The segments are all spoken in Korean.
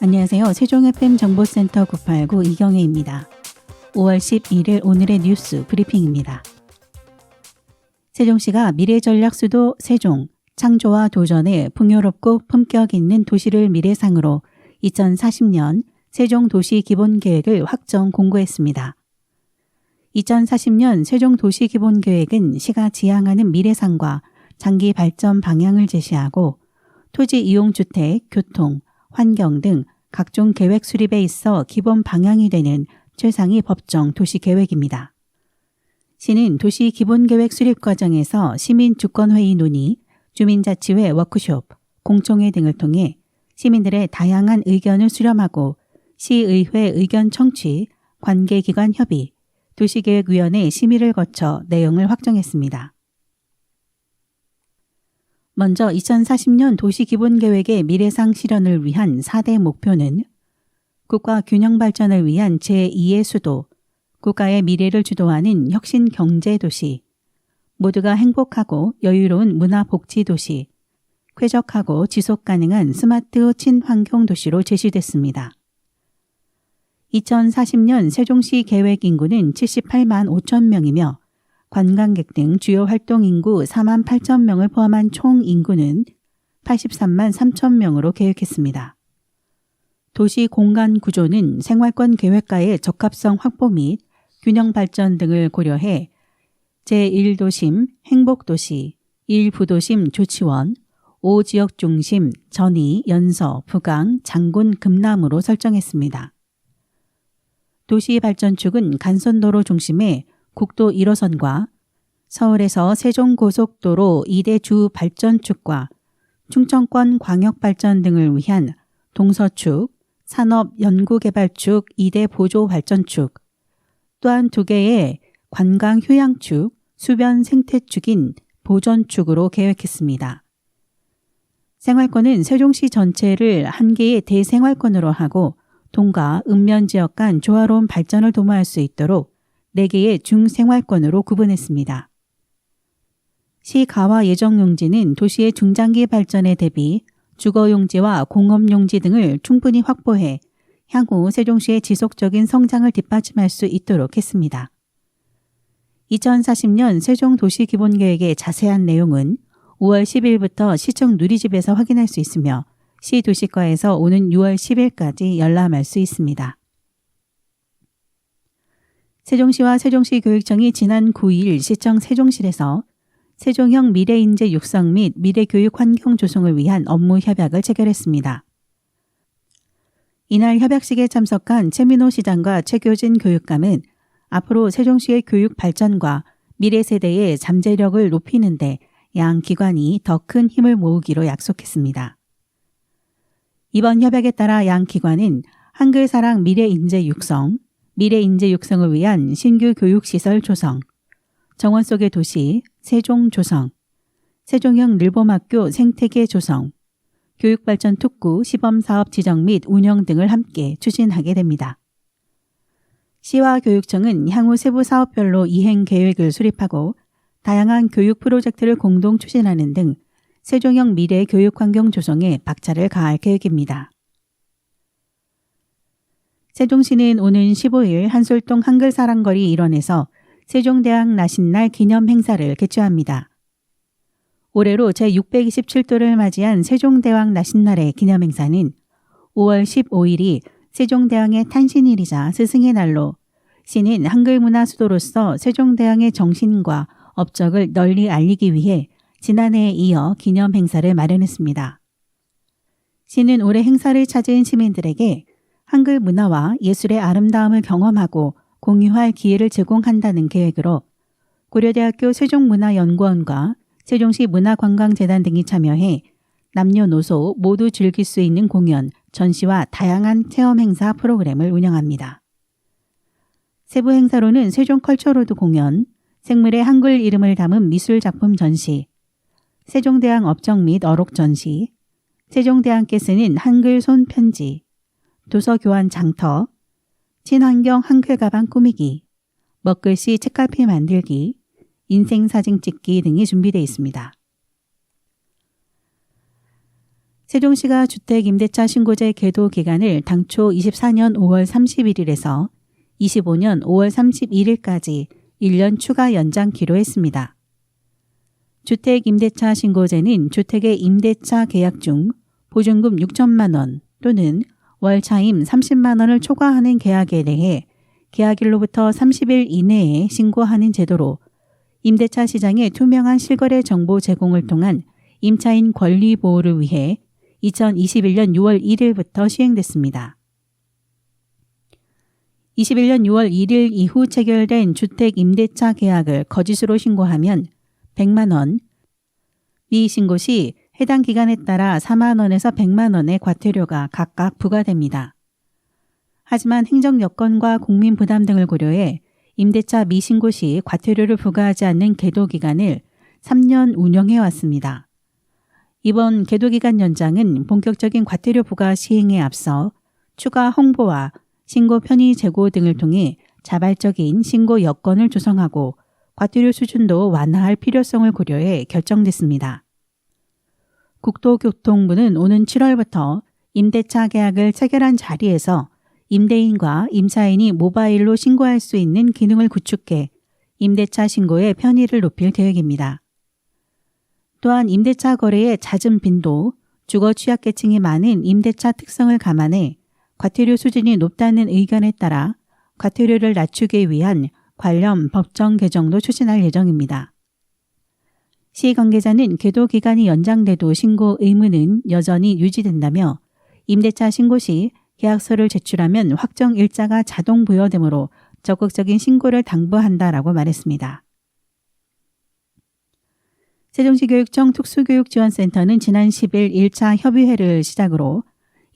안녕하세요. 세종 FM 정보센터 989 이경혜입니다. 5월 11일 오늘의 뉴스 브리핑입니다. 세종시가 미래전략 수도 세종, 창조와 도전에 풍요롭고 품격 있는 도시를 미래상으로 2040년 세종도시기본계획을 확정 공고했습니다. 2040년 세종도시기본계획은 시가 지향하는 미래상과 장기 발전 방향을 제시하고 토지 이용주택, 교통, 환경 등 각종 계획 수립에 있어 기본 방향이 되는 최상위 법정 도시계획입니다. 시는 도시 기본계획 수립 과정에서 시민주권회의 논의, 주민자치회 워크숍, 공청회 등을 통해 시민들의 다양한 의견을 수렴하고 시의회 의견 청취, 관계기관 협의, 도시계획위원회 심의를 거쳐 내용을 확정했습니다. 먼저 2040년 도시기본계획의 미래상 실현을 위한 4대 목표는 국가 균형 발전을 위한 제2의 수도, 국가의 미래를 주도하는 혁신 경제도시, 모두가 행복하고 여유로운 문화복지도시, 쾌적하고 지속가능한 스마트 친환경 도시로 제시됐습니다. 2040년 세종시 계획 인구는 78만 5천 명이며 관광객 등 주요 활동 인구 4만 8천 명을 포함한 총 인구는 83만 3천 명으로 계획했습니다. 도시 공간 구조는 생활권 계획과의 적합성 확보 및 균형 발전 등을 고려해 제1도심, 행복도시, 1부도심 조치원, 5지역 중심, 전이, 연서, 부강, 장군, 금남으로 설정했습니다. 도시 발전축은 간선도로 중심의 국도 1호선과 서울에서 세종고속도로 2대 주 발전축과 충청권 광역발전 등을 위한 동서축, 산업연구개발축 2대 보조 발전축, 또한 2개의 관광휴양축, 수변생태축인 보전축으로 계획했습니다. 생활권은 세종시 전체를 한 개의 대생활권으로 하고 동과 읍면지역 간 조화로운 발전을 도모할 수 있도록 4개의 중생활권으로 구분했습니다. 시 가와 예정용지는 도시의 중장기 발전에 대비 주거용지와 공업용지 등을 충분히 확보해 향후 세종시의 지속적인 성장을 뒷받침할 수 있도록 했습니다. 2040년 세종도시기본계획의 자세한 내용은 5월 10일부터 시청 누리집에서 확인할 수 있으며 시 도시과에서 오는 6월 10일까지 열람할 수 있습니다. 세종시와 세종시 교육청이 지난 9일 시청 세종실에서 세종형 미래인재 육성 및 미래교육 환경 조성을 위한 업무 협약을 체결했습니다. 이날 협약식에 참석한 최민호 시장과 최교진 교육감은 앞으로 세종시의 교육 발전과 미래 세대의 잠재력을 높이는 데 양 기관이 더 큰 힘을 모으기로 약속했습니다. 이번 협약에 따라 양 기관은 한글사랑 미래인재 육성, 미래인재 육성을 위한 신규 교육시설 조성, 정원 속의 도시, 세종 조성, 세종형 늘봄학교 생태계 조성, 교육발전 특구 시범사업 지정 및 운영 등을 함께 추진하게 됩니다. 시와 교육청은 향후 세부 사업별로 이행 계획을 수립하고 다양한 교육 프로젝트를 공동 추진하는 등 세종형 미래 교육 환경 조성에 박차를 가할 계획입니다. 세종시는 오는 15일 한솔동 한글사랑거리 일원에서 세종대왕 나신날 기념 행사를 개최합니다. 올해로 제627도를 맞이한 세종대왕 나신날의 기념 행사는 5월 15일이 세종대왕의 탄신일이자 스승의 날로 시는 한글문화 수도로서 세종대왕의 정신과 업적을 널리 알리기 위해 지난해에 이어 기념 행사를 마련했습니다. 시는 올해 행사를 찾은 시민들에게 한글 문화와 예술의 아름다움을 경험하고 공유할 기회를 제공한다는 계획으로 고려대학교 세종문화연구원과 세종시 문화관광재단 등이 참여해 남녀노소 모두 즐길 수 있는 공연, 전시와 다양한 체험 행사 프로그램을 운영합니다. 세부 행사로는 세종컬처로드 공연, 생물의 한글 이름을 담은 미술작품 전시, 세종대왕 업적 및 어록 전시, 세종대왕께 쓰는 한글 손편지, 도서교환 장터, 친환경 한글 가방 꾸미기, 먹글씨 책갈피 만들기, 인생사진 찍기 등이 준비되어 있습니다. 세종시가 주택임대차 신고제 계도 기간을 당초 24년 5월 31일에서 25년 5월 31일까지 1년 추가 연장키로 했습니다. 주택임대차 신고제는 주택의 임대차 계약 중 보증금 6천만 원 또는 월차임 30만 원을 초과하는 계약에 대해 계약일로부터 30일 이내에 신고하는 제도로 임대차 시장의 투명한 실거래 정보 제공을 통한 임차인 권리 보호를 위해 2021년 6월 1일부터 시행됐습니다. 21년 6월 1일 이후 체결된 주택 임대차 계약을 거짓으로 신고하면 100만 원, 미신고 시 해당 기간에 따라 4만 원에서 100만 원의 과태료가 각각 부과됩니다. 하지만 행정 여건과 국민 부담 등을 고려해 임대차 미신고 시 과태료를 부과하지 않는 계도 기간을 3년 운영해 왔습니다. 이번 계도 기간 연장은 본격적인 과태료 부과 시행에 앞서 추가 홍보와 신고 편의 제고 등을 통해 자발적인 신고 여건을 조성하고 과태료 수준도 완화할 필요성을 고려해 결정됐습니다. 국토교통부는 오는 7월부터 임대차 계약을 체결한 자리에서 임대인과 임차인이 모바일로 신고할 수 있는 기능을 구축해 임대차 신고의 편의를 높일 계획입니다. 또한 임대차 거래의 잦은 빈도, 주거 취약계층이 많은 임대차 특성을 감안해 과태료 수준이 높다는 의견에 따라 과태료를 낮추기 위한 관련 법정 개정도 추진할 예정입니다. 시 관계자는 계도 기간이 연장돼도 신고 의무는 여전히 유지된다며 임대차 신고 시 계약서를 제출하면 확정 일자가 자동 부여되므로 적극적인 신고를 당부한다라고 말했습니다. 세종시 교육청 특수교육지원센터는 지난 10일 1차 협의회를 시작으로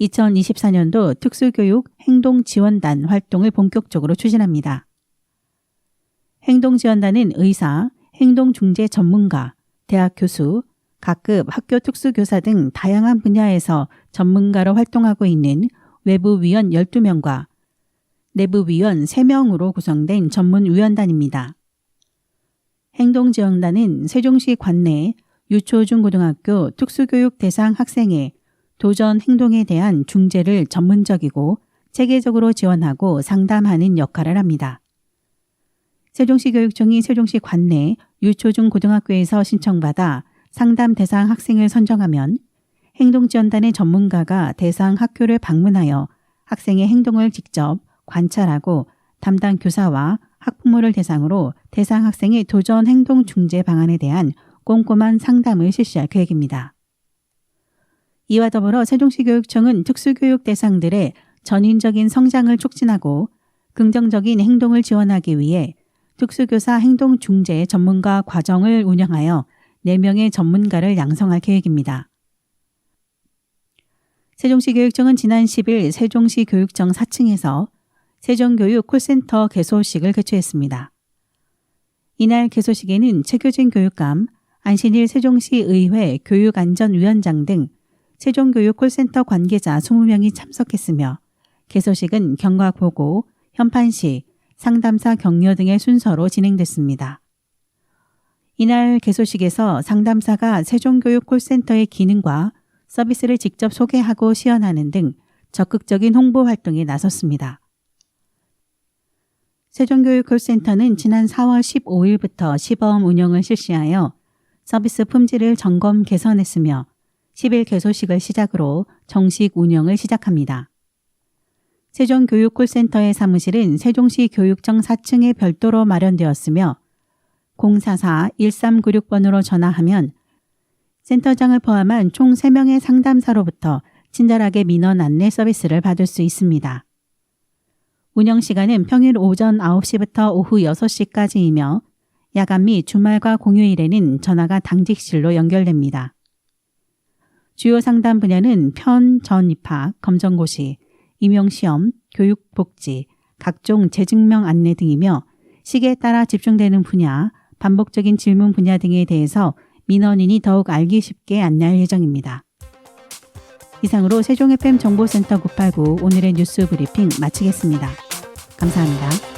2024년도 특수교육 행동지원단 활동을 본격적으로 추진합니다. 행동지원단은 의사, 행동중재 전문가, 대학 교수, 각급 학교 특수교사 등 다양한 분야에서 전문가로 활동하고 있는 외부위원 12명과 내부위원 3명으로 구성된 전문위원단입니다. 행동지원단은 세종시 관내 유초중고등학교 특수교육 대상 학생의 도전 행동에 대한 중재를 전문적이고 체계적으로 지원하고 상담하는 역할을 합니다. 세종시 교육청이 세종시 관내 유초중고등학교에서 신청받아 상담 대상 학생을 선정하면 행동지원단의 전문가가 대상 학교를 방문하여 학생의 행동을 직접 관찰하고 담당 교사와 학부모를 대상으로 대상 학생의 도전 행동 중재 방안에 대한 꼼꼼한 상담을 실시할 계획입니다. 이와 더불어 세종시 교육청은 특수교육 대상들의 전인적인 성장을 촉진하고 긍정적인 행동을 지원하기 위해 특수교사 행동 중재 전문가 과정을 운영하여 4명의 전문가를 양성할 계획입니다. 세종시 교육청은 지난 10일 세종시 교육청 4층에서 세종교육 콜센터 개소식을 개최했습니다. 이날 개소식에는 최교진 교육감, 안신일 세종시 의회 교육안전위원장 등 세종교육 콜센터 관계자 20명이 참석했으며 개소식은 경과보고, 현판식, 상담사 격려 등의 순서로 진행됐습니다. 이날 개소식에서 상담사가 세종교육 콜센터의 기능과 서비스를 직접 소개하고 시연하는 등 적극적인 홍보 활동에 나섰습니다. 세종교육 콜센터는 지난 4월 15일부터 시범 운영을 실시하여 서비스 품질을 점검 개선했으며 10일 개소식을 시작으로 정식 운영을 시작합니다. 세종교육 콜센터의 사무실은 세종시 교육청 4층에 별도로 마련되었으며 044-1396번으로 전화하면 센터장을 포함한 총 3명의 상담사로부터 친절하게 민원 안내 서비스를 받을 수 있습니다. 운영 시간은 평일 오전 9시부터 오후 6시까지이며 야간 및 주말과 공휴일에는 전화가 당직실로 연결됩니다. 주요 상담 분야는 편, 전 입학, 검정고시, 임용시험, 교육복지, 각종 재증명 안내 등이며 시기에 따라 집중되는 분야, 반복적인 질문 분야 등에 대해서 민원인이 더욱 알기 쉽게 안내할 예정입니다. 이상으로 세종FM 정보센터 989 오늘의 뉴스 브리핑 마치겠습니다. 감사합니다.